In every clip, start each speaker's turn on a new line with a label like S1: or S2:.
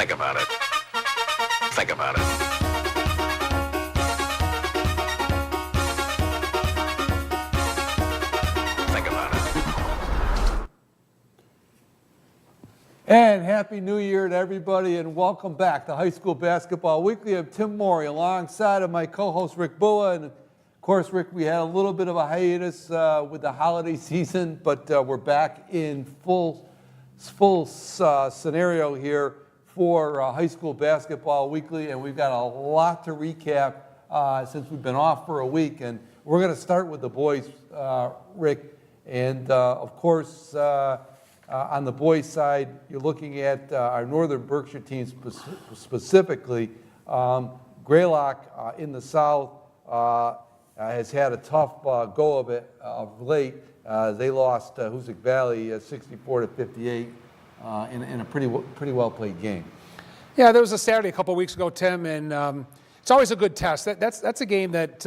S1: Think about it. Think about it. Think about it.
S2: And Happy New Year to everybody, and welcome back to High School Basketball Weekly. I'm Tim Morey alongside of my co-host Rick Bua. And of course, Rick, we had a little bit of a hiatus with the holiday season, but we're back in full scenario here for High School Basketball Weekly, and we've got a lot to recap since we've been off for a week. And we're going to start with the boys, Rick, and of course, on the boys' side, you're looking at our Northern Berkshire teams specifically. Greylock in the south has had a tough go of it of late. They lost Hoosick Valley 64-58 in a pretty well played game.
S3: Yeah, there was a Saturday a couple of weeks ago, Tim, and it's always a good test. That's a game that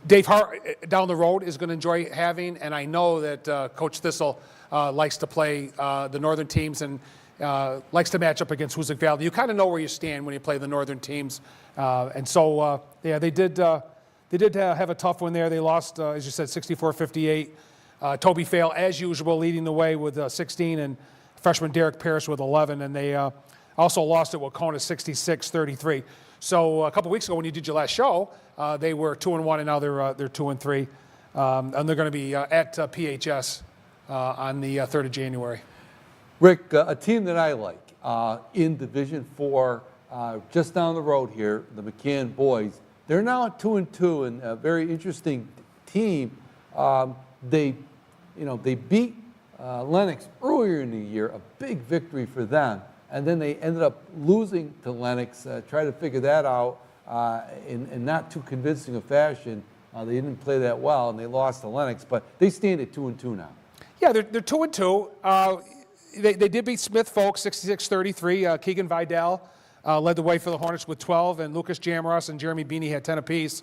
S3: Dave Hart down the road is going to enjoy having, and I know that Coach Thistle likes to play the Northern teams and likes to match up against Hoosick Valley. You kind of know where you stand when you play the Northern teams, and so yeah, they did have a tough one there. They lost, as you said, 64-58. Toby Fail, as usual, leading the way with 16, and freshman Derek Parrish with 11, and they also lost at Wacona 66-33. So a couple weeks ago when you did your last show, they were 2-1, and now they're 2-3, and they're going to be at PHS on the 3rd of January.
S2: Rick, a team that I like in Division IV, just down the road here, the McCann boys. They're now at 2-2, and a very interesting team. They beat Lennox earlier in the year, a big victory for them, and then they ended up losing to Lennox. Try to figure that out in not too convincing a fashion. They didn't play that well, and they lost to Lennox, but they stand at 2-2 now.
S3: Yeah, they're 2-2. They did beat Smith Folk 66-33. Keegan Vidal led the way for the Hornets with 12, and Lucas Jamross and Jeremy Beanie had 10 apiece.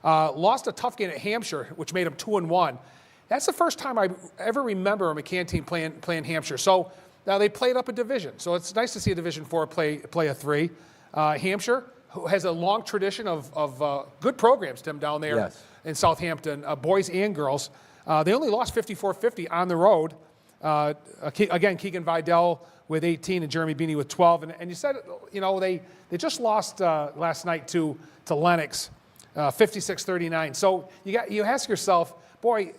S3: Lost a tough game at Hampshire, which made them 2-1. That's the first time I ever remember a McCann team playing Hampshire. So now they played up a division. So it's nice to see a Division IV play a 3. Hampshire, who has a long tradition of good programs, Tim, down there in Southampton, boys and girls. They only lost 54-50 on the road. Again, Keegan Vidal with 18 and Jeremy Beanie with 12. And you said, they just lost last night to Lennox, 56-39. So you ask yourself, boy,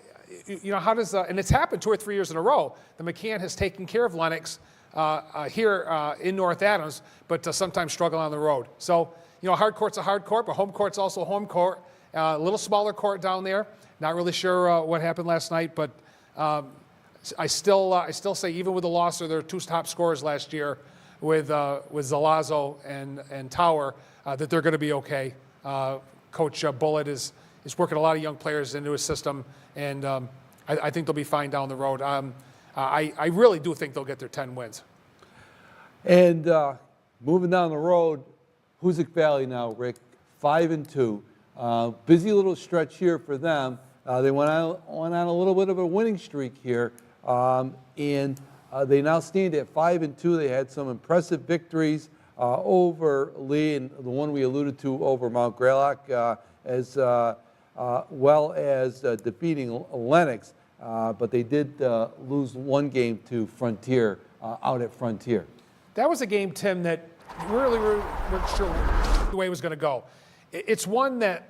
S3: how does, and it's happened 2 or 3 years in a row, the McCann has taken care of Lennox here in North Adams, but sometimes struggle on the road. So, hard court's a hard court, but home court's also a home court. A little smaller court down there. Not really sure what happened last night, but I still say even with the loss of their 2 top scorers last year with Zalazzo and Tower, that they're going to be okay. Coach Bullitt is working a lot of young players into his system, and I think they'll be fine down the road. I really do think they'll get their 10 wins.
S2: And moving down the road, Hoosick Valley now, Rick, 5-2. Busy little stretch here for them. They went on a little bit of a winning streak here, and they now stand at 5-2. They had some impressive victories over Lee and the one we alluded to over Mount Greylock, as well as defeating Lennox. But they did lose one game to Frontier out at Frontier.
S3: That was a game, Tim, that really weren't sure the way it was going to go. It's one that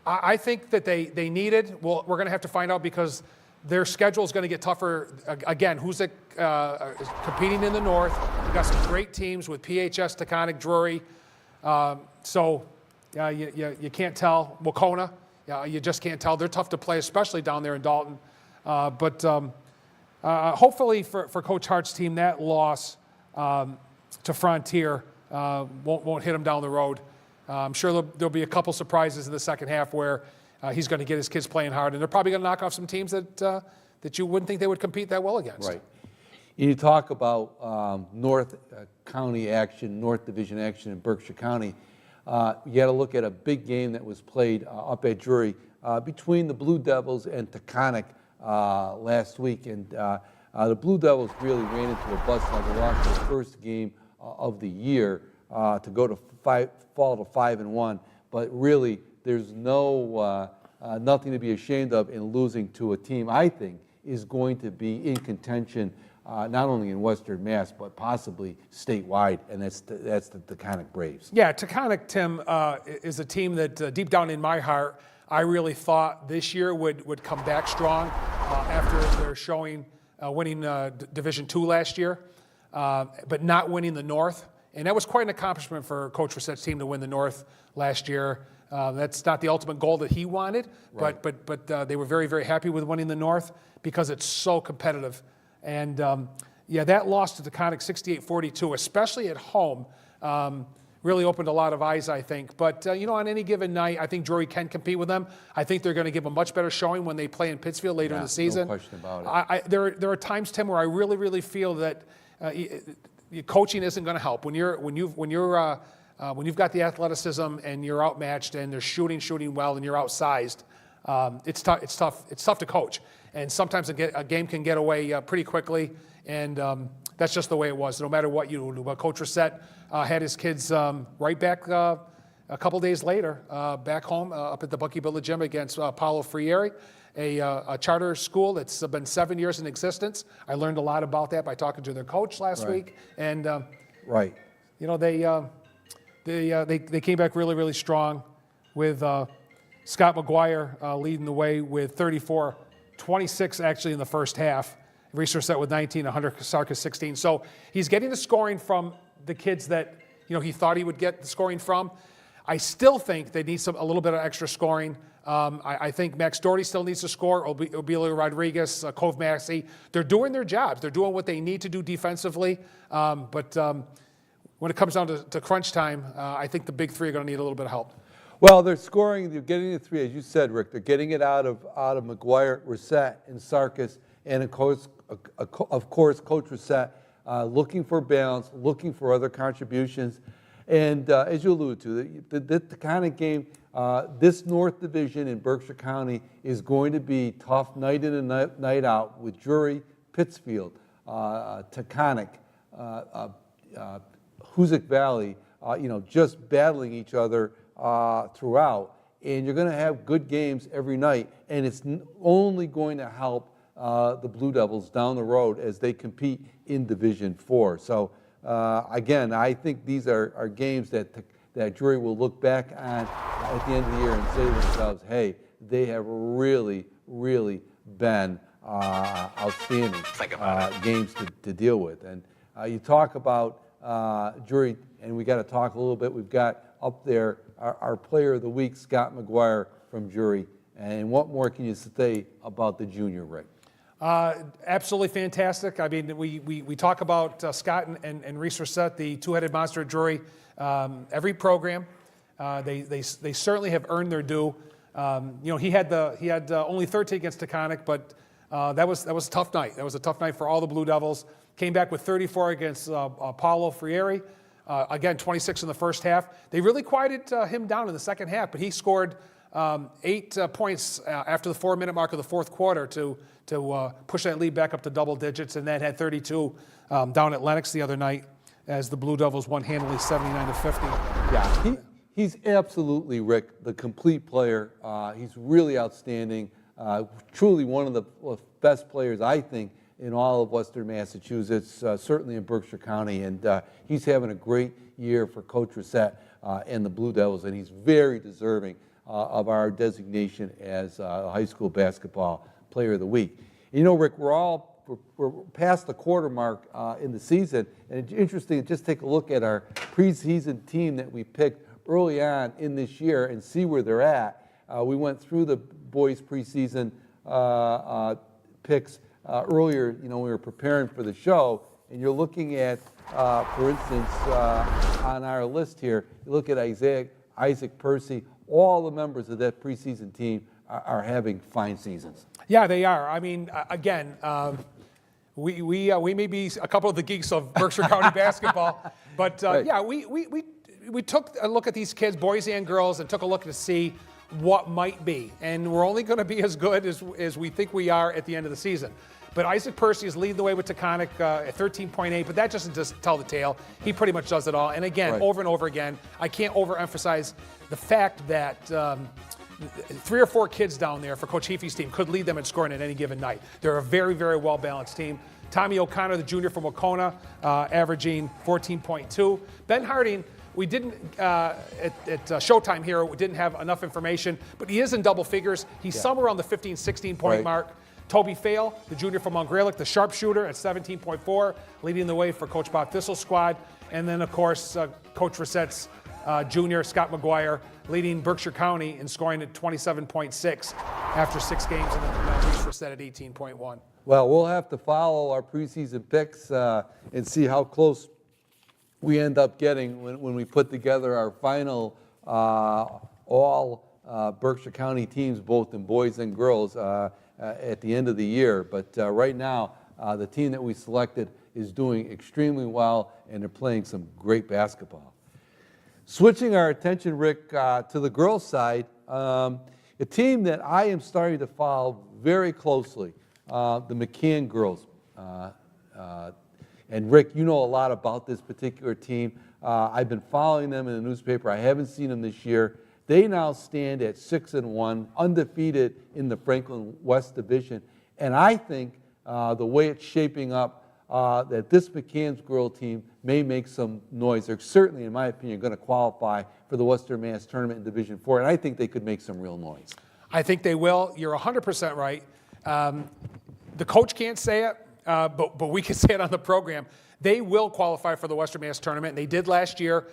S3: I think that they needed. Well, we're going to have to find out because their schedule is going to get tougher. Again, who's competing in the north? We've got some great teams with PHS, Taconic, Drury. So you can't tell. Wacona, you just can't tell. They're tough to play, especially down there in Dalton. But hopefully for Coach Hart's team, that loss to Frontier won't hit them down the road. I'm sure there'll be a couple surprises in the second half where he's going to get his kids playing hard, and they're probably going to knock off some teams that you wouldn't think they would compete that well against.
S2: Right. You talk about North County action, North Division action in Berkshire County. You got to look at a big game that was played up at Drury between the Blue Devils and Taconic last week, and the Blue Devils really ran into a buzzsaw. They lost their first game of the year to go to fall to 5-1. But really, there's nothing to be ashamed of in losing to a team I think is going to be in contention not only in Western Mass but possibly statewide, and that's the Taconic Braves.
S3: Yeah, Taconic, Tim, is a team that deep down in my heart, I really thought this year would come back strong after their showing winning Division II last year, but not winning the North. And that was quite an accomplishment for Coach Rissette's team to win the North last year. That's not the ultimate goal that he wanted, right. but they were very, very happy with winning the North because it's so competitive. And that loss to Taconic 68-42, especially at home, really opened a lot of eyes, I think. But, on any given night, I think Drury can compete with them. I think they're going to give a much better showing when they play in Pittsfield later in the season.
S2: No question about it.
S3: There are times, Tim, where I really, really feel that coaching isn't going to help. When you've got the athleticism and you're outmatched and they're shooting well and you're outsized, it's tough to coach. And sometimes a game can get away pretty quickly, and that's just the way it was. No matter what you do. But Coach Rissette had his kids right back a couple days later, back home up at the Bucky Village Gym against Paolo Freire, a charter school that's been 7 years in existence. I learned a lot about that by talking to their coach last week, and
S2: right.
S3: They came back really, really strong with Scott McGuire leading the way with 34, 26 actually in the first half. Reese Risette with 19, Hunter Sarkis 16. So he's getting the scoring from the kids that he thought he would get the scoring from. I still think they need a little bit of extra scoring. I think Max Doherty still needs to score. Obilio Rodriguez, Cove Maxey. They're doing their jobs. They're doing what they need to do defensively. But when it comes down to crunch time, I think the big three are going to need a little bit of help.
S2: Well, they're scoring. They're getting the three, as you said, Rick. They're getting it out of McGuire, Risette, and Sarkis, and of course, Coach Risette looking for balance, looking for other contributions, and as you alluded to, the kind of game. This North Division in Berkshire County is going to be tough night in and night out with Drury, Pittsfield, Taconic, Hoosick Valley, just battling each other throughout. And you're going to have good games every night, and it's only going to help the Blue Devils down the road as they compete in Division IV. So again, I think these are games that Drury will look back on at the end of the year and say to themselves, hey, they have really, really been outstanding games to deal with. And you talk about Drury, and we got to talk a little bit. We've got up there our player of the week, Scott McGuire from Drury. And what more can you say about the junior, Rick?
S3: Absolutely fantastic. I mean, we talk about Scott and Reese Risette, the two-headed monster at Drury, every program. They certainly have earned their due. He had only 13 against Taconic, but that was a tough night. That was a tough night for all the Blue Devils. Came back with 34 against Paolo Freire. Again, 26 in the first half. They really quieted him down in the second half, but he scored 8 points after the 4-minute mark of the fourth quarter to push that lead back up to double digits, and then had 32 down at Lenox the other night as the Blue Devils won handily 79-50.
S2: Yeah, he's absolutely, Rick, the complete player. He's really outstanding. Truly one of the best players, I think, in all of Western Massachusetts, certainly in Berkshire County, and he's having a great year for Coach Risette and the Blue Devils, and he's very deserving of our designation as high school basketball player of the week. Rick, we're past the quarter mark in the season, and it's interesting to just take a look at our preseason team that we picked early on in this year and see where they're at. We went through the boys preseason picks earlier, we were preparing for the show, and you're looking at, for instance, on our list here, you look at Isaac Percy, all the members of that preseason team are having fine seasons.
S3: Yeah, they are. I mean, again, we may be a couple of the geeks of Berkshire County basketball, but
S2: right.
S3: Yeah, we took a look at these kids, boys and girls, and took a look to see what might be. And we're only going to be as good as we think we are at the end of the season. But Isaac Percy is leading the way with Taconic at 13.8, but that doesn't just tell the tale. He pretty much does it all. And again,
S2: Right.
S3: over and over again, I can't overemphasize the fact that 3 or 4 kids down there for Coach Heafey's team could lead them in scoring at any given night. They're a very, very well-balanced team. Tommy O'Connor, the junior from Wacona, averaging 14.2. Ben Harding, we didn't, at Showtime here, we didn't have enough information, but he is in double figures. He's somewhere around the 15, 16-point
S2: Right.
S3: mark. Toby Fail, the junior from Mount Greylock, the sharpshooter at 17.4, leading the way for Coach Bob Thistle's squad. And then, of course, Coach Rissette's junior, Scott McGuire, leading Berkshire County in scoring at 27.6 after 6 games, and then Reese Rissette at 18.1.
S2: Well, we'll have to follow our preseason picks and see how close we end up getting when we put together our final all Berkshire County teams, both in boys and girls, at the end of the year. But right now, the team that we selected is doing extremely well, and they're playing some great basketball. Switching our attention, Rick, to the girls' side, a team that I am starting to follow very closely, the McCann girls. And Rick, you know a lot about this particular team. I've been following them in the newspaper. I haven't seen them this year. They now stand at 6-1, undefeated in the Franklin West Division. And I think the way it's shaping up, that this McCann's girl team may make some noise. They're certainly, in my opinion, going to qualify for the Western Mass Tournament in Division 4, and I think they could make some real noise.
S3: I think they will. You're 100% right. The coach can't say it, but we can say it on the program. They will qualify for the Western Mass Tournament. They did last year,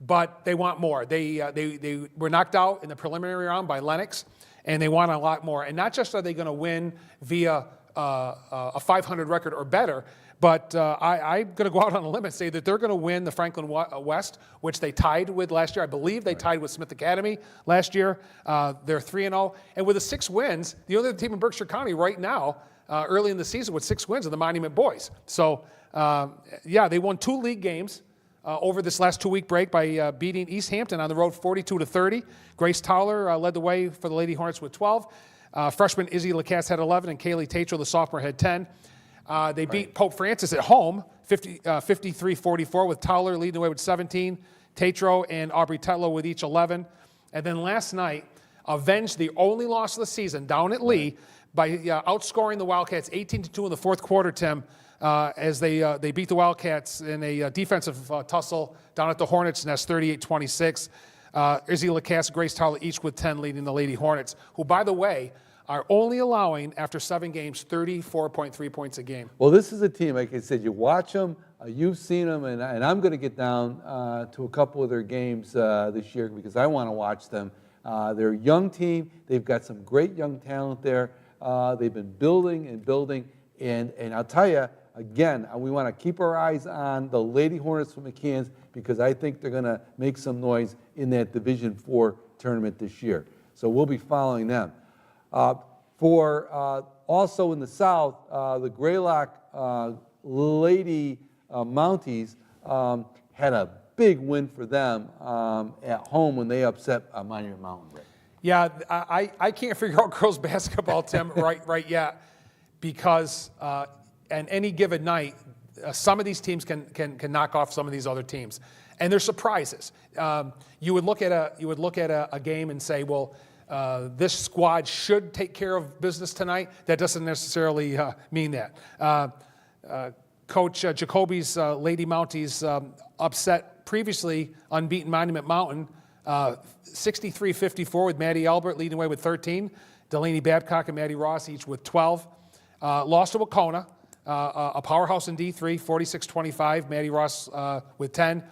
S3: but they want more. They were knocked out in the preliminary round by Lennox, and they want a lot more. And not just are they going to win via a 500 record or better, but I'm going to go out on a limb and say that they're going to win the Franklin West, which they tied with last year. I believe they tied with Smith Academy last year. They're 3-0. And with the 6 wins, the only team in Berkshire County right now, early in the season with 6 wins, are the Monument Boys. So, they won 2 league games over this last 2-week break by beating East Hampton on the road 42-30. Grace Towler led the way for the Lady Hornets with 12. Freshman Izzy Lacasse had 11, and Kaylee Tatro, the sophomore, had 10. They beat Pope Francis at home, 53-44, with Towler leading the way with 17, Tatro and Aubrey Tetlow with each 11. And then last night, avenged the only loss of the season down at Lee by outscoring the Wildcats 18-2 in the fourth quarter, Tim, as they beat the Wildcats in a defensive tussle down at the Hornets' Nest, 38-26. Izzy Lacasse, Grace Towler each with 10, leading the Lady Hornets, who, by the way, are only allowing, after 7 games, 34.3 points a game.
S2: Well, this is a team, like I said, you watch them, you've seen them, and I'm going to get down to a couple of their games this year because I want to watch them. They're a young team. They've got some great young talent there. They've been building and building, and I'll tell you, again, we want to keep our eyes on the Lady Hornets from McCann's because I think they're going to make some noise in that Division 4 tournament this year. So we'll be following them. Also in the South, the Greylock Lady Mounties had a big win for them at home when they upset Monument Mountain.
S3: Yeah, I can't figure out girls basketball, Tim, right yet, because on any given night, some of these teams can knock off some of these other teams, and they're surprises. You would look at a game and say, well, this squad should take care of business tonight. That doesn't necessarily mean that. Coach Jacoby's Lady Mounties upset previously unbeaten Monument Mountain, 63-54 with Maddie Albert leading the way with 13. Delaney Babcock and Maddie Ross each with 12. Lost to Wacona, a powerhouse in D3, 46-25. Maddie Ross with 10.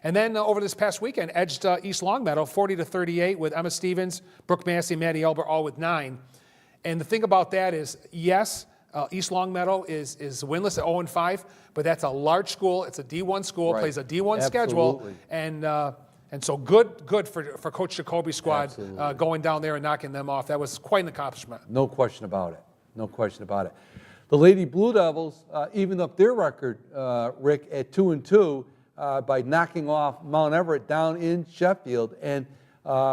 S3: And then over this past weekend, edged East Longmeadow 40-38 with Emma Stevens, Brooke Massey, and Maddie Albert all with 9. And the thing about that is, yes, East Longmeadow is winless at 0-5, but that's a large school. It's a D1 school, plays a D1 schedule, and so good for Coach Jacoby's squad going down there and knocking them off. That was quite an accomplishment.
S2: No question about it. No question about it. The Lady Blue Devils evened up their record, Rick, at 2-2 by knocking off Mount Everett down in Sheffield. And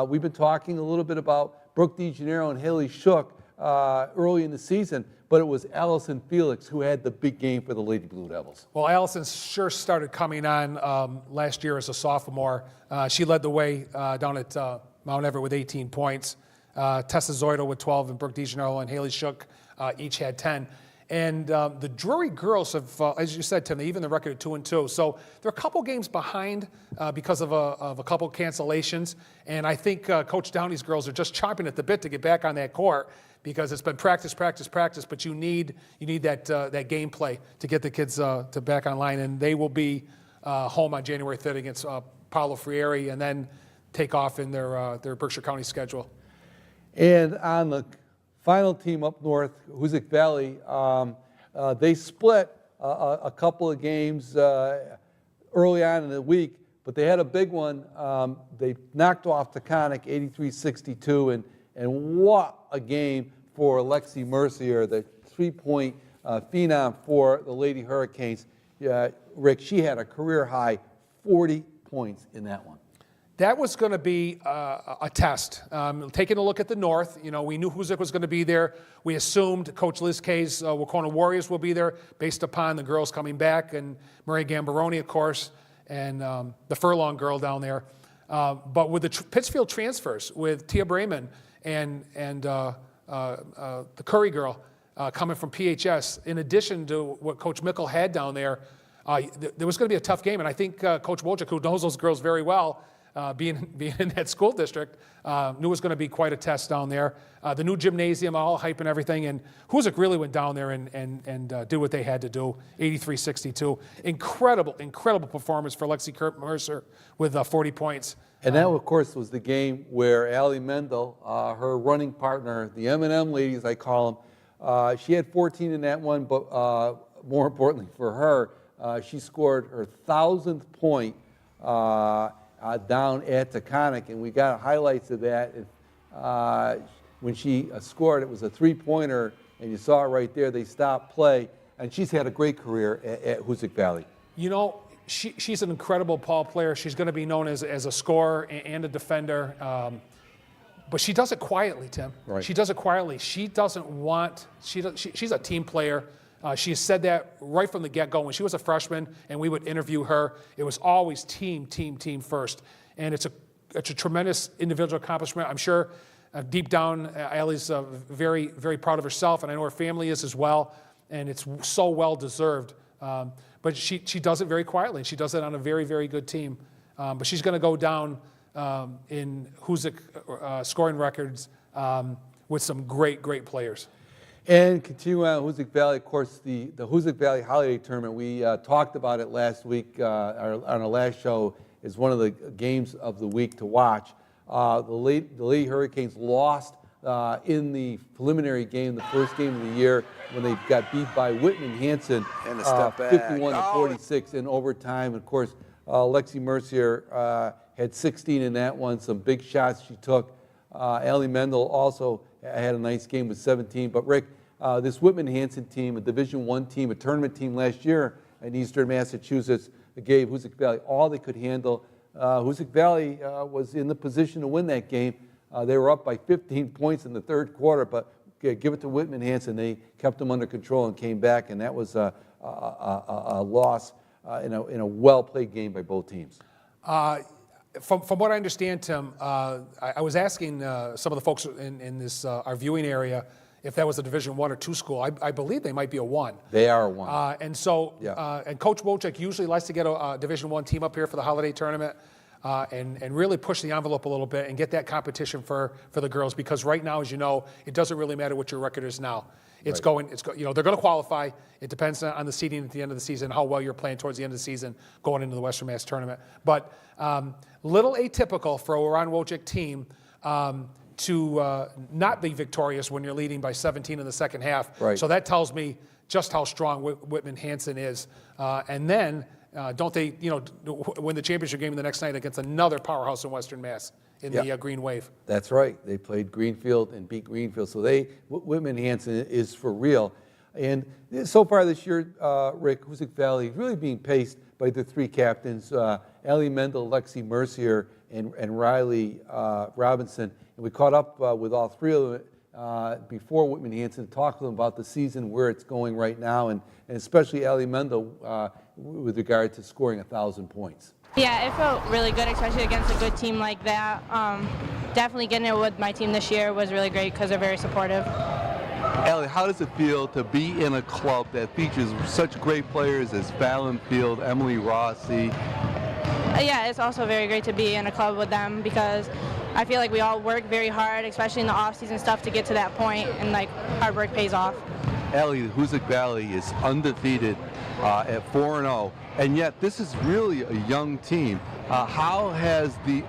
S2: we've been talking a little bit about Brooke DeGennaro and Haley Shook early in the season. but it was Allison Felix who had the big game for the Lady Blue Devils.
S3: Well, Allison sure started coming on last year as a sophomore. She led the way down at Mount Everett with 18 points. Tessa Zoidel with 12, and Brooke DeGennaro and Haley Shook each had 10. And the Drury girls have, as you said, Tim, they even the record at 2-2. So they're a couple games behind because of a couple cancellations. And I think Coach Downey's girls are just chomping at the bit to get back on that court because it's been practice, but you need that gameplay to get the kids to back online. And they will be home on January 3rd against Paulo Freire, and then take off in their Berkshire County schedule.
S2: And on the final team up north, Hoosick Valley, they split a couple of games early on in the week, but they had a big one. They knocked off Taconic 83-62, and what a game for Lexi Mercier, the three-point phenom for the Lady Hurricanes. Rick, she had a career-high 40 points in that one.
S3: That was going to be a test. Taking a look at the North, we knew Hoosick was going to be there. We assumed Coach Liz Kay's Wacona Warriors will be there based upon the girls coming back, and Murray Gambaroni, of course, and the Furlong girl down there. But with the Pittsfield transfers, with Tia Brayman and the Curry girl coming from PHS, in addition to what Coach Mickle had down there, there was going to be a tough game. And I think Coach Wojcik, who knows those girls very well, being in that school district, knew it was going to be quite a test down there. The new gymnasium, all hype and everything, and Hoosick really went down there and did what they had to do, 83-62. Incredible performance for Lexi Mercer with 40 points.
S2: And that, of course, was the game where Allie Mendel, her running partner, the M&M ladies, I call them, she had 14 in that one, but more importantly for her, she scored her 1,000th point down at Taconic, and we got highlights of that. When she scored, it was a three-pointer, and you saw it right there. They stopped play, and she's had a great career at Hoosick Valley.
S3: She's an incredible ball player. She's going to be known as a scorer and a defender, but she does it quietly, Tim.
S2: Right.
S3: She does it quietly. She doesn't want. She's a team player. She has said that right from the get-go. When she was a freshman and we would interview her, it was always team first. And it's a tremendous individual accomplishment. I'm sure deep down, Allie's very, very proud of herself, and I know her family is as well, and it's so well-deserved. But she does it very quietly. She does it on a very, very good team. But she's going to go down in Hoosick scoring records with some great players.
S2: And continuing on Hoosick Valley, of course, the Hoosick Valley Holiday Tournament, we talked about it last week on our last show, is one of the games of the week to watch. The Lady Hurricanes lost in the preliminary game, the first game of the year, when they got beat by Whitman Hanson, 51-46 in overtime. Of course, Lexi Mercier had 16 in that one, some big shots she took. Allie Mendel also had a nice game with 17. But Rick, this Whitman Hanson team, a Division I team, a tournament team last year in Eastern Massachusetts, gave Hoosick Valley all they could handle. Hoosick Valley was in the position to win that game. They were up by 15 points in the third quarter, but give it to Whitman Hanson. They kept them under control and came back, and that was a loss in a well-played game by both teams.
S3: From what I understand, Tim, I was asking some of the folks in this our viewing area if that was a Division I or II school. I believe they might be a 1.
S2: They are a 1.
S3: And so,
S2: Yeah.
S3: and Coach Wojcik usually likes to get a Division I team up here for the holiday tournament and really push the envelope a little bit and get that competition for the girls, because right now, as you know, it doesn't really matter what your record is now. It's
S2: Right.
S3: they're going to qualify. It depends on the seeding at the end of the season, how well you're playing towards the end of the season going into the Western Mass tournament. But little atypical for a Ron Wojcik team to not be victorious when you're leading by 17 in the second half.
S2: Right.
S3: So that tells me just how strong Whitman Hanson is. And then don't they, win the championship game the next night against another powerhouse in Western Mass in the Green Wave.
S2: That's right. They played Greenfield and beat Greenfield. So Whitman Hanson is for real. And so far this year, Rick, Hoosick Valley really being paced by the three captains, Allie Mendel, Lexi Mercier, and Riley Robinson. And we caught up with all three of them before Whitman Hanson, talk to them about the season, where it's going right now, and especially Allie Mendel with regard to scoring 1,000 points.
S4: Yeah, it felt really good, especially against a good team like that. Definitely getting it with my team this year was really great because they're very supportive.
S5: Allie, how does it feel to be in a club that features such great players as Fallon Field, Emily Rossi?
S4: Yeah, it's also very great to be in a club with them because I feel like we all work very hard, especially in the off-season stuff, to get to that point, and like hard work pays off.
S5: Allie, Hoosick Valley is undefeated at 4-0, and yet this is really a young team. How have the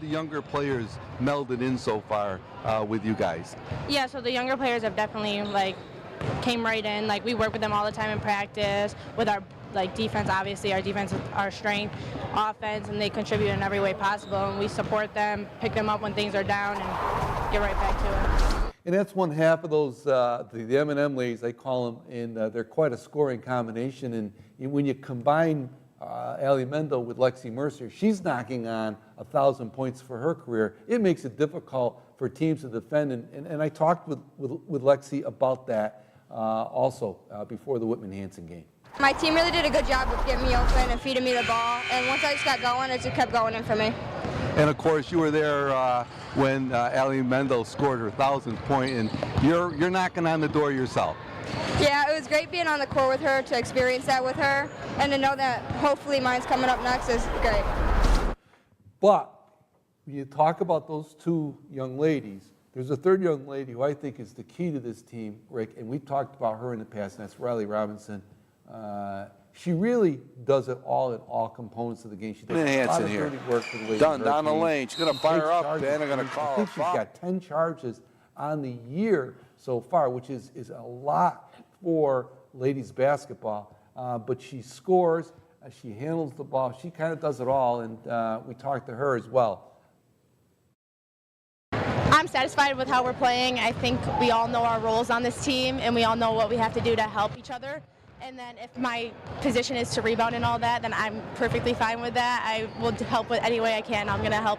S5: younger players melded in so far with you guys?
S4: Yeah, so the younger players have definitely came right in. Like, we work with them all the time in practice with our defense. Obviously, our defense is our strength, offense, and they contribute in every way possible. And we support them, pick them up when things are down, and get right back to it.
S2: And that's one half of those, the M&M ladies, I call them, and they're quite a scoring combination. And when you combine Allie Mendel with Lexi Mercer, she's knocking on 1,000 points for her career. It makes it difficult for teams to defend. And I talked with Lexi about that also before the Whitman Hanson game.
S6: My team really did a good job of getting me open and feeding me the ball. And once I just got going, it just kept going in for me.
S5: And of course, you were there when Allie Mendel scored her 1,000th point, and you're knocking on the door yourself.
S6: Yeah, it was great being on the court with her, to experience that with her, and to know that hopefully mine's coming up next is great.
S2: But when you talk about those two young ladies, there's a third young lady who I think is the key to this team, Rick, and we've talked about her in the past, and that's Riley Robinson. She really does it all in all components of the game. She does a lot of dirty work for the ladies.
S5: Done down the lane. She's going to fire up, then they're going to call.
S2: I think she's got 10 charges on the year so far, which is a lot for ladies basketball. But she scores, she handles the ball, she kind of does it all, and we talked to her as well.
S7: I'm satisfied with how we're playing. I think we all know our roles on this team, and we all know what we have to do to help each other. And then if my position is to rebound and all that, then I'm perfectly fine with that. I will help with any way I can. I'm going to help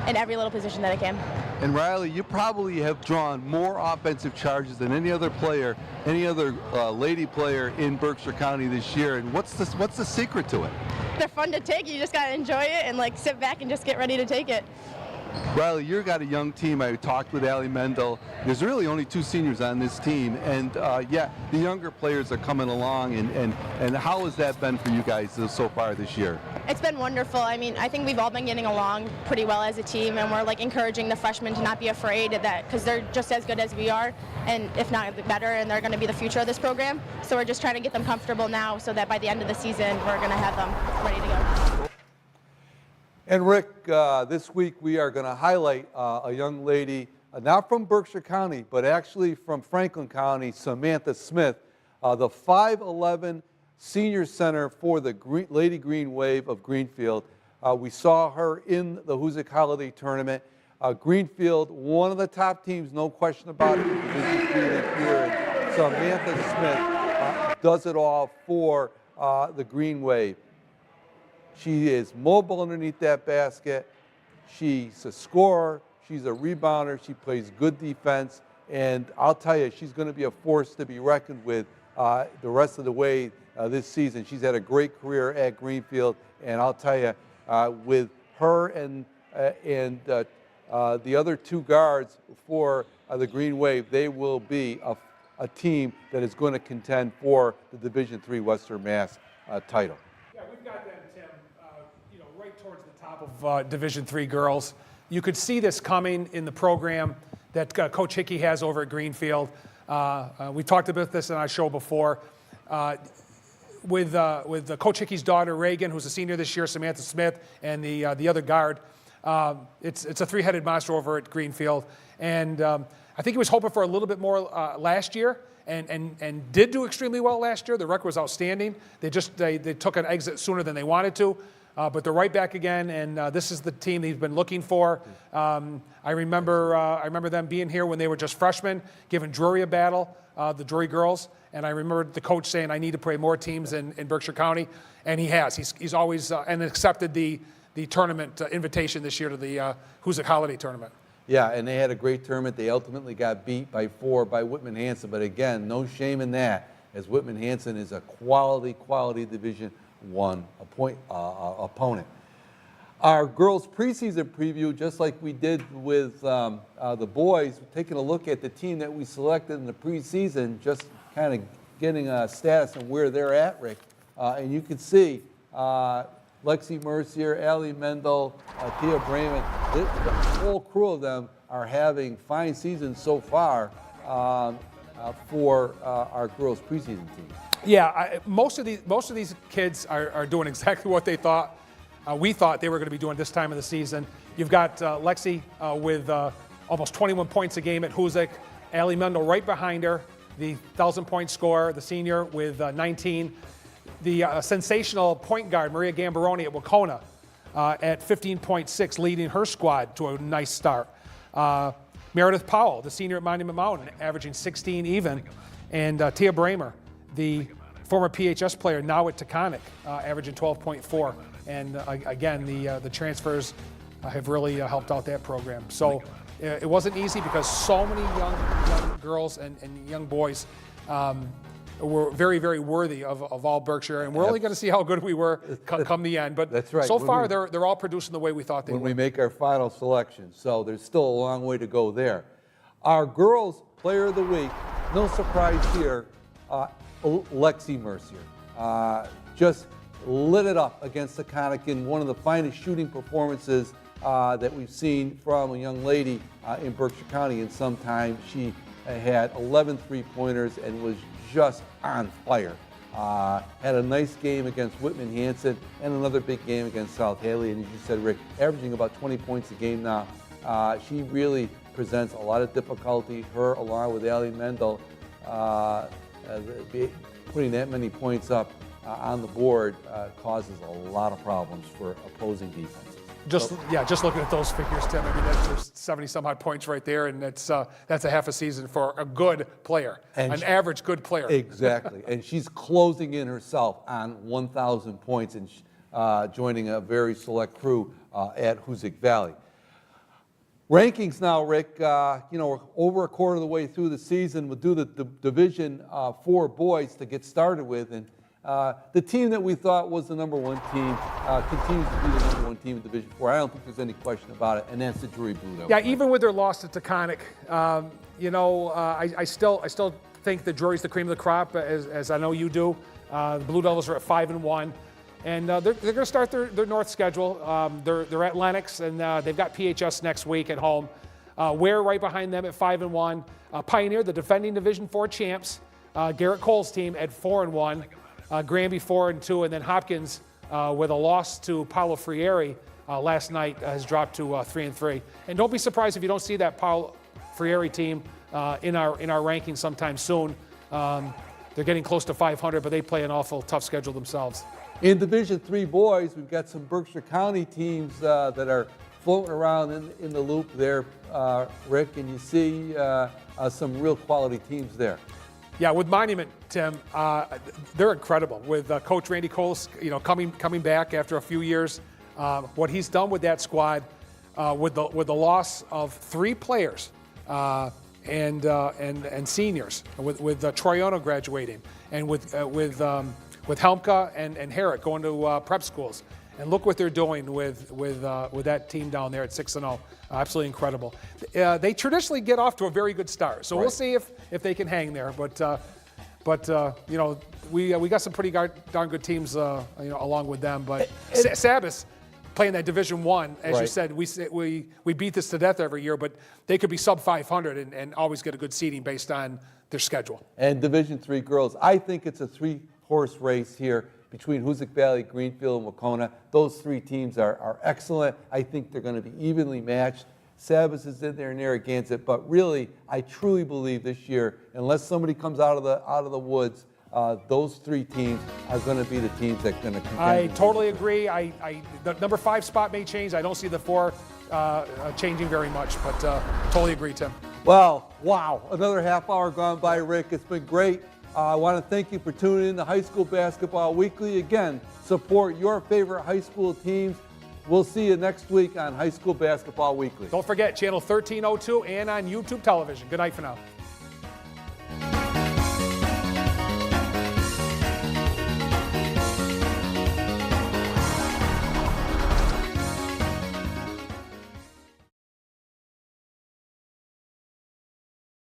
S7: in every little position that I can.
S5: And Riley, you probably have drawn more offensive charges than any other player, any other lady player in Berkshire County this year. And what's the secret to it?
S7: They're fun to take. You just got to enjoy it and sit back and just get ready to take it.
S5: Riley, you've got a young team. I talked with Allie Mendel. There's really only 2 seniors on this team, and yeah, the younger players are coming along. And how has that been for you guys so far this year?
S7: It's been wonderful. I mean, I think we've all been getting along pretty well as a team, and we're encouraging the freshmen to not be afraid of that, because they're just as good as we are, and if not better, and they're going to be the future of this program. So we're just trying to get them comfortable now, so that by the end of the season, we're going to have them ready to go.
S2: And Rick, this week we are going to highlight a young lady, not from Berkshire County, but actually from Franklin County, Samantha Smith, the 5'11" senior center for the Lady Green Wave of Greenfield. We saw her in the Hoosick Holiday Tournament. Greenfield, one of the top teams, no question about it. And Samantha Smith does it all for the Green Wave. She is mobile underneath that basket. She's a scorer. She's a rebounder. She plays good defense. And I'll tell you, she's going to be a force to be reckoned with the rest of the way this season. She's had a great career at Greenfield. And I'll tell you, with her and the other 2 guards for the Green Wave, they will be a team that is going to contend for the Division III Western Mass title.
S3: Yeah, we've got them, Tim, right towards the top of Division III girls. You could see this coming in the program that Coach Hickey has over at Greenfield. We talked about this in our show before. With Coach Hickey's daughter, Reagan, who's a senior this year, Samantha Smith, and the other guard, it's a 3-headed monster over at Greenfield. And I think he was hoping for a little bit more last year. And did do extremely well last year. The record was outstanding. They took an exit sooner than they wanted to, but they're right back again. And this is the team they've been looking for. I remember them being here when they were just freshmen, giving Drury a battle, the Drury girls. And I remember the coach saying, "I need to play more teams in Berkshire County," and he has. He's always and accepted the tournament invitation this year to the Hoosick Holiday Tournament.
S2: Yeah, and they had a great tournament. They ultimately got beat by 4 by Whitman-Hanson, but again, no shame in that, as Whitman-Hanson is a quality Division I opponent. Our girls' preseason preview, just like we did with the boys, taking a look at the team that we selected in the preseason, just kind of getting a status on where they're at, Rick. And you can see Lexi Mercier, Allie Mendel, Tia Brayman, the whole crew of them are having fine seasons so far for our girls' preseason team.
S3: Yeah, most of these kids are doing exactly what they thought. We thought they were going to be doing this time of the season. You've got Lexi with almost 21 points a game at Hoosick. Allie Mendel right behind her, the 1,000-point scorer, the senior with 19. The sensational point guard, Maria Gambaroni at Wacona at 15.6, leading her squad to a nice start. Meredith Powell, the senior at Monument Mountain, averaging 16 even. And Tia Bramer, the former PHS player, now at Taconic, averaging 12.4. And again, the transfers have really helped out that program. So it wasn't easy because so many young girls and young boys were very, very worthy of all Berkshire. And we're only going to see how good we were come the end. But
S2: that's right.
S3: So far, they're all producing the way we thought they would.
S2: When we make our final selection. So there's still a long way to go there. Our girls' player of the week, no surprise here, Lexi Mercier. Just lit it up against Taconic in one of the finest shooting performances that we've seen from a young lady in Berkshire County in some time. She had 11 three-pointers and was just on fire. Had a nice game against Whitman-Hanson and another big game against South Hadley. And as you said, Rick, averaging about 20 points a game now. She really presents a lot of difficulty. Her, along with Allie Mendel, putting that many points up on the board causes a lot of problems for opposing defenses.
S3: Just looking at those figures, Tim. I mean, there's 70-some-odd points right there, and that's a half a season for a good player, an average good player.
S2: Exactly, and she's closing in herself on 1,000 points and joining a very select crew at Hoosick Valley. Rankings now, Rick. We're over a quarter of the way through the season. We'll do the Division 4 boys to get started with, and the team that we thought was the number 1 team continues to be the number 1 team in Division 4. I don't think there's any question about it, and that's the Drury Blue.
S3: Yeah, even with their loss to Taconic, I still think the Drury's the cream of the crop, as I know you do. The Blue Devils are at 5-1, and they're going to start their North schedule. They're at Lenox, and they've got PHS next week at home. Ware right behind them at 5-1. Pioneer, the defending Division 4 champs. Garrett Cole's team at 4-1. Granby 4-2, and then Hopkins with a loss to Paolo Frieri last night has dropped to 3-3. And don't be surprised if you don't see that Paolo Frieri team in our rankings sometime soon. They're getting close to 500, but they play an awful tough schedule themselves.
S2: In Division 3 boys, we've got some Berkshire County teams that are floating around in the loop there, Rick, and you see some real quality teams there.
S3: Yeah, with Monument, Tim, they're incredible. With Coach Randy Coles, coming back after a few years, what he's done with that squad, with the loss of 3 players and seniors, with Troiano graduating, and with Helmka and Herrick going to prep schools, and look what they're doing with that team down there at 6-0. Absolutely incredible. They traditionally get off to a very good start, so We'll see if they can hang there. But we got some pretty darn good teams along with them. But Sabas playing that Division 1, as you said, we beat this to death every year, but they could be sub 500 and always get a good seeding based on their schedule.
S2: And Division 3 girls, I think it's a 3-horse race here between Hoosick Valley, Greenfield, and Wacona. Those 3 teams are excellent. I think they're going to be evenly matched. Sabas is in there and Narragansett, but really, I truly believe this year, unless somebody comes out of the woods, those 3 teams are going to be the teams that are going to contend.
S3: I totally agree. The number 5 spot may change. I don't see the 4 changing very much, but totally agree, Tim.
S2: Well, wow, another half hour gone by, Rick. It's been great. I want to thank you for tuning in to High School Basketball Weekly. Again, support your favorite high school teams. We'll see you next week on High School Basketball Weekly.
S3: Don't forget, channel 1302 and on YouTube television. Good night for now.